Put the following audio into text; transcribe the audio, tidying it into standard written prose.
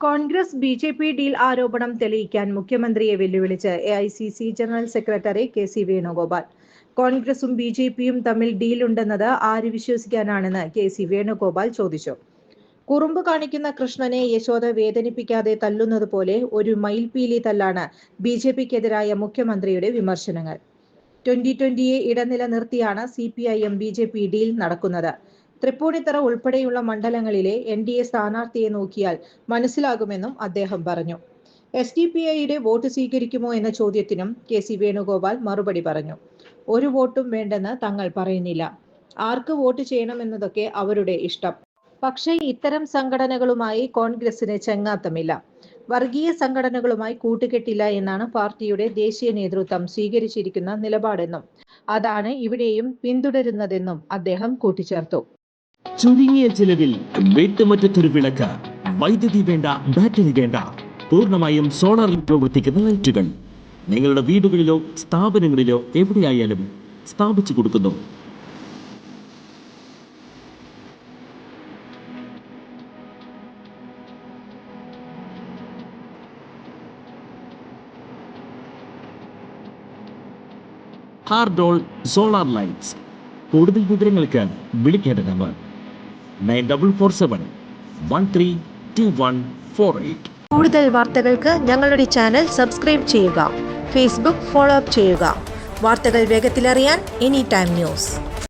Congress BJP. Deal ആരോപണം തെളിയിക്കാൻ മുഖ്യമന്ത്രിയെ വെല്ലുവിളിച്ച് AICC general secretary K C. Venugopal. കോൺഗ്രസും ബി.ജെ.പിയും തമ്മിൽ ഡീലുണ്ടെന്നത് ആര് വിശ്വസിക്കാനാണെന്ന് കെ.സി. വേണുഗോപാൽ ചോദിച്ചു. കുറുമ്പ് കാണിക്കുന്ന കൃഷ്ണനെ യശോദ വേദനിപ്പിക്കാതെ തല്ലുന്നതുപോലെ ഒരു മയിൽപീലി തല്ലാണ് ബി.ജെ.പിക്കെതിരായ മുഖ്യമന്ത്രിയുടെ വിമർശനങ്ങൾ. 2020-യെ ഇടനില നിർത്തിയാണ് CPIM ബി.ജെ.പി. ഡീൽ നടക്കുന്നത്. തൃപ്പൂണിത്തറ ഉൾപ്പെടെയുള്ള മണ്ഡലങ്ങളിലെ NDA സ്ഥാനാർത്ഥിയെ നോക്കിയാൽ മനസ്സിലാകുമെന്നും അദ്ദേഹം പറഞ്ഞു. SDPIയുടെ വോട്ട് സ്വീകരിക്കുമോ എന്ന ചോദ്യത്തിനും കെ.സി. വേണുഗോപാൽ മറുപടി പറഞ്ഞു. ഒരു വോട്ടും വേണ്ടെന്ന് തങ്ങൾ പറയുന്നില്ല. ആർക്ക് വോട്ട് ചെയ്യണമെന്നതൊക്കെ അവരുടെ ഇഷ്ടം. പക്ഷേ ഇത്തരം സംഘടനകളുമായി കോൺഗ്രസിന് ചങ്ങാത്തമില്ല. വർഗീയ സംഘടനകളുമായി കൂട്ടുകെട്ടില്ല എന്നാണ് പാർട്ടിയുടെ ദേശീയ നേതൃത്വം സ്വീകരിച്ചിരിക്കുന്ന നിലപാടെന്നും അതാണ് ഇവിടെയും പിന്തുടരുന്നതെന്നും അദ്ദേഹം കൂട്ടിച്ചേർത്തു. ചുരുങ്ങിയ ചിലവിൽ വീട്ടുമുറ്റത്തൊരു വിളക്ക്, വൈദ്യുതി വേണ്ട, ബാറ്ററി വേണ്ട, പൂർണ്ണമായും സോളാറിൽ പ്രവർത്തിക്കുന്ന ലൈറ്റുകൾ നിങ്ങളുടെ വീടുകളിലോ സ്ഥാപനങ്ങളിലോ എവിടെയായാലും സ്ഥാപിച്ചു കൊടുക്കുന്നു. ഹാർഡോൾ സോളാർ ലൈറ്റ്സ്. കൂടുതൽ വിവരങ്ങൾക്ക് വിളിക്കേണ്ട നമ്പർ 9447132148. കൂടുതൽ വാർത്തകൾക്ക് ഞങ്ങളുടെ ചാനൽ സബ്സ്ക്രൈബ് ചെയ്യുക. ഫേസ്ബുക്ക് ഫോളോ അപ്പ് ചെയ്യുക. വാർത്തകൾ വേഗത്തിലറിയാൻ Anytime News.